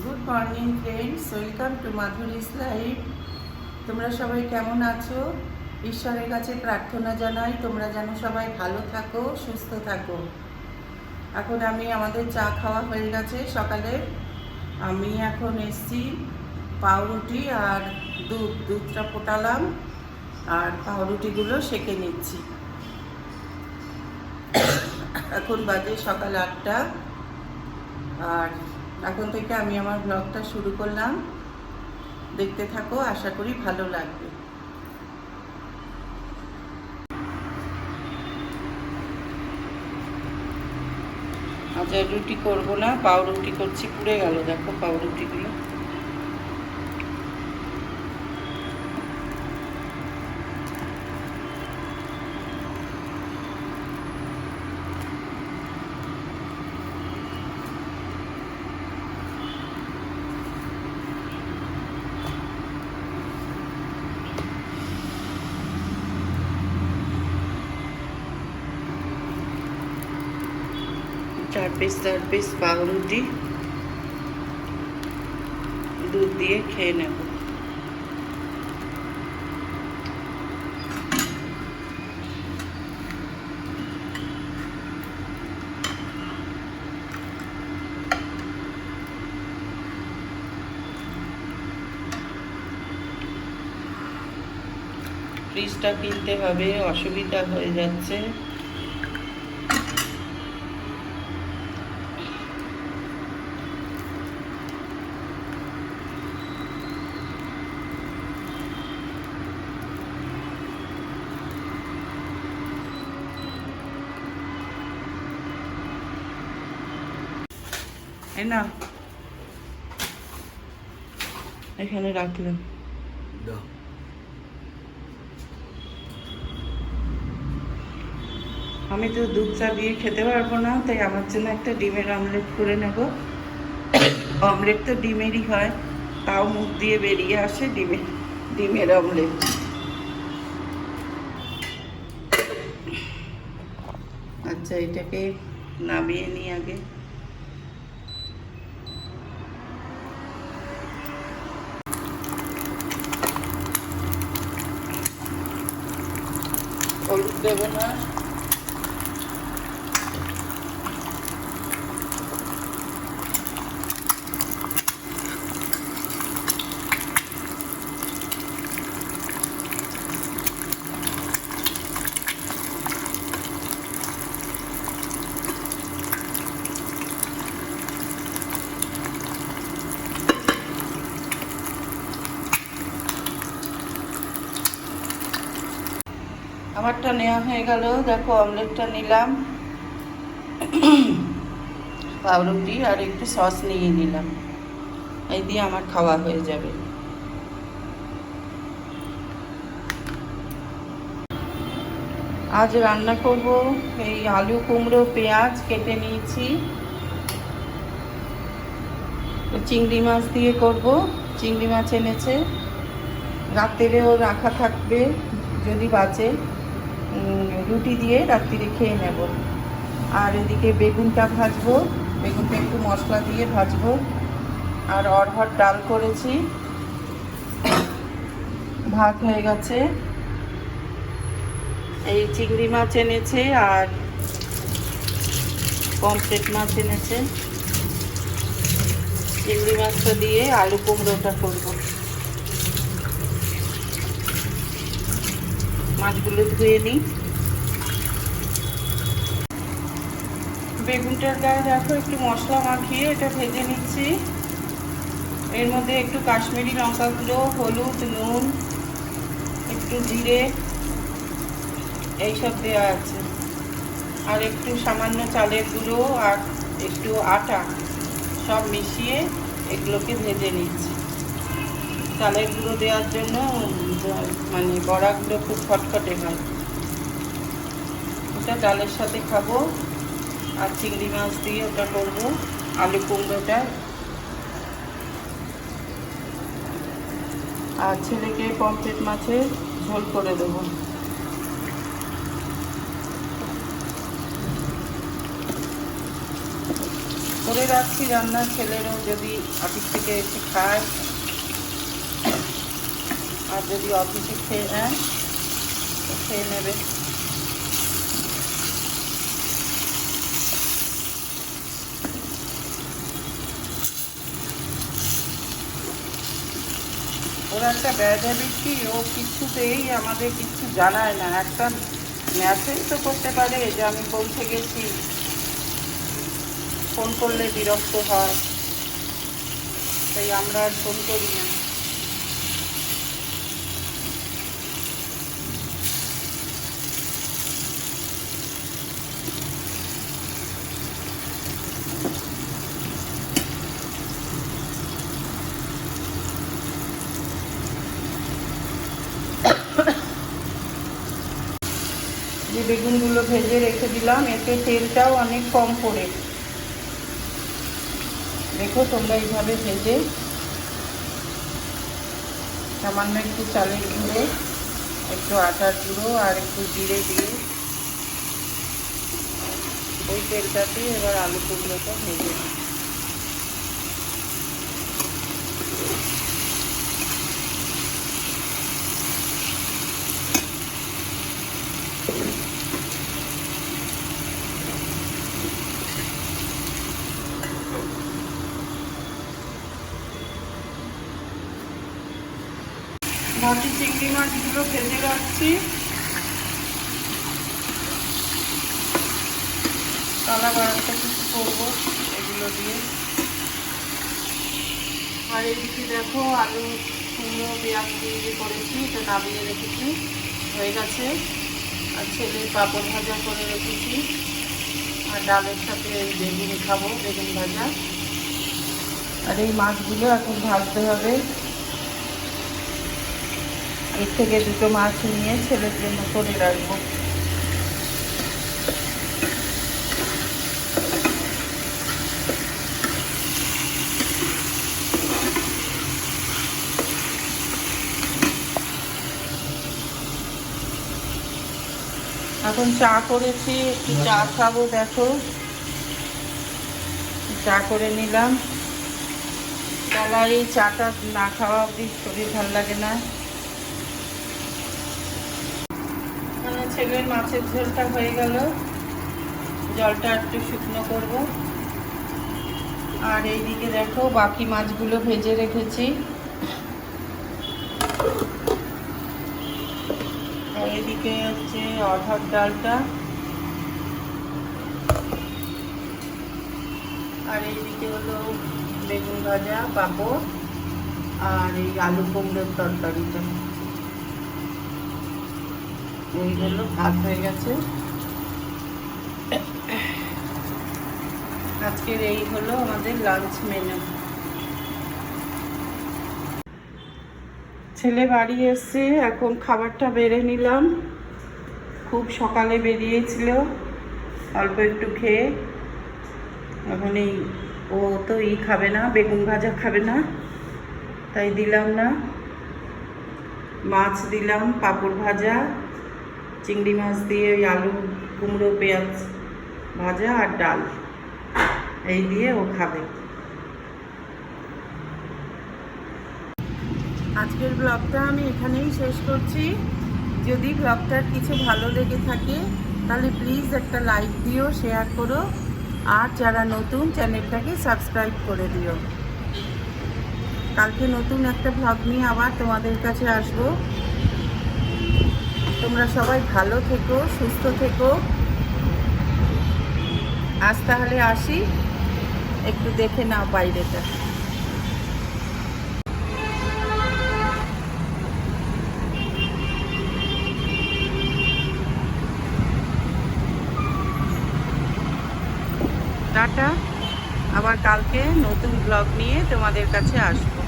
Good morning friends, welcome to Madhuri's life. তোমরা সবাই কেমন আছো? ঈশ্বরের কাছে প্রার্থনা জানাই তোমরা যেন সবাই ভালো থাকো, সুস্থ থাকো। এখন আমাদের চা খাওয়া হয়ে গেছে সকালে। আমি এখন এসছি পাউরুটি আর দুধটা ফোটালাম আর পাউরুটিগুলো সেঁকে নিচ্ছি। এখন বাজে সকাল 8টা। আর এখন থেকে আমি আমার ব্লগটা শুরু করলাম, দেখতে থাকো, আশা করি ভালো লাগবে। আজ রুটি করবো না, পাউরুটি করছি। পুড়ে গেল দেখো পাউরুটিগুলো। চার পিস পাউরুটি দুধ দিয়ে খেয়ে নেব। ফ্রিজটা কিনতে হবে, অসুবিধা হয়ে যাচ্ছে। না এখানে রাখলাম। আমি তো দুধ চা দিয়ে খেতে পারবো না, তাই আমার জন্য একটা ডিমের অমলেট করে নেব। অমলেট তো ডিমেরই হয়, তাও মুখ দিয়ে বেরিয়ে আসে ডিমের অমলেট। আচ্ছা, এটাকে নামিয়ে নিই আগে। হলুদ দেবো না, আমারটা নেওয়া হয়ে গেল। দেখো অমলেটটা নিলাম, পাউরুটি আর একটু সস নিয়ে নিলাম। এই দিয়ে আমার খাওয়া হয়ে যাবে। আজ রান্না করব এই আলু কুমড়ো পেঁয়াজ কেটে নিয়েছি, চিংড়ি মাছ দিয়ে করব। চিংড়ি মাছ এনেছে, রাত্রেও রাখা থাকবে, যদি বাঁচে রুটি দিয়ে রাত্রিরে খেয়ে নেব। আর এদিকে বেগুনটা ভাজবো, বেগুনটা একটু মশলা দিয়ে ভাজবো। আর অরহর ডাল করেছি, ভাত হয়ে গেছে। এই চিংড়ি মাছ এনেছে আর পমফ্রেট মাছ এনেছে। চিংড়ি মাছটা দিয়ে আলু কুমড়োটা করবো। মাছগুলো ধুয়ে নিই। বেগুনটার গায়ে দেখো একটু মশলা মাখিয়ে এটা ভেজে নিচ্ছি। এর মধ্যে একটু কাশ্মীরি লঙ্কা গুঁড়ো, হলুদ, নুন, একটু জিরে এইসব দেওয়া আছে। আর একটু সামান্য চালের গুঁড়ো আর একটু আটা সব মিশিয়ে এগুলোকে ভেজে নিচ্ছি। চালের গুঁড়ো দেওয়ার জন্য মানে বড়াগুলো খুব খটখটে হয়। ওটা ডালের সাথে খাবো। আর চিংড়ি মাছ দিয়ে ওটা করবো, আলু কুমড়োটা। আর ছেলেকে পমফ্রেট মাছের ঝোল করে দেবো। তো করে রাখছি রান্না, ছেলেরও যদি অফিস থেকে এসে খায়, আর যদি অফিসে খেয়ে নেয় তো খেয়ে নেবে। ওর একটা ব্যাড হ্যাবিট কি, ও কিছুতেই আমাদের কিছু জানায় না। একটা মেসেজ তো করতে পারে যে আমি পৌঁছে গেছি, ফোন করলে বিরক্ত হয়, তাই আমরা আর ফোন করি না। যে বেগুনগুলো ভেজে রেখে দিলাম, এতে তেলটাও অনেক কম পড়ে। দেখো তোমরা এইভাবে ভেজে সামান্য একটু চালের গুঁড়ো, একটু আটার গুঁড়ো আর একটু জিরে দিয়ে ওই তেলটাতে এবার আলু কুমড়োটা ভেজে দিই। বাকি চিংড়ি মাছগুলো ভেজে রাখছি, কালা বাড়াটা কিছু করবো এগুলো দিয়ে। আর এদিকে দেখো আলু কুমড়ো পেঁয়াজ দিয়ে করেছি, এটা নামিয়ে রেখেছি, হয়ে গেছে। আর ছেলের পাঁপড় ভাজা করে রেখেছি, আর ডালের সাথে বেগুন খাবো, বেগুন ভাজা। আর এই মাছগুলো এখন ভাজতে হবে। এর থেকে দুটো মাছ নিয়ে ছেলের জন্য করে রাখবো। এখন চা করেছি, একটু চা খাবো। দেখো চা করে নিলাম। বেলায় এই চাটা না খাওয়া অবধি শরীর ভালো লাগে না। মানে ছেলের মাছের ঝোলটা হয়ে গেল, জলটা একটু শুকনো করব। আর এইদিকে দেখো বাকি মাছগুলো ভেজে রেখেছি। আর এদিকে হচ্ছে অরহর ডালটা, আর এইদিকে হলো বেগুন ভাজা, পাঁপড়, আর এই আলু কুমড়োর তরকারিটা। এই হলো ভাত হয়ে গেছে। আজকের এই হলো আমাদের লাঞ্চ মেনু। ছেলে বাড়ি এসছে, এখন খাবারটা বেড়ে নিলাম। খুব সকালে বেরিয়েছিল, অল্প একটু খেয়ে। এখন এই ও তো খাবে না, বেগুন ভাজা খাবে না, তাই দিলাম না। মাছ দিলাম, পাঁপড় ভাজা, চিংড়ি মাছ দিয়ে ওই আলু কুমড়ো পেঁয়াজ ভাজা আর ডাল, এই দিয়ে ও খাবে। আজকের ব্লগটা আমি এখানেই শেষ করছি। যদি ব্লগটার কিছু ভালো লেগে থাকে তাহলে প্লিজ একটা লাইক দিও, শেয়ার করো, আর যারা নতুন চ্যানেলটাকে সাবস্ক্রাইব করে দিও। কালকে নতুন একটা ব্লগ নিয়ে আবার তোমাদের কাছে আসবো। তোমরা সবাই ভালো থেকো, সুস্থ থেকো। আজ তাহলে আসি, একটু দেখে নাও বাইরেটা। টাটা, আবার কালকে নতুন ব্লগ নিয়ে তোমাদের কাছে আসবো।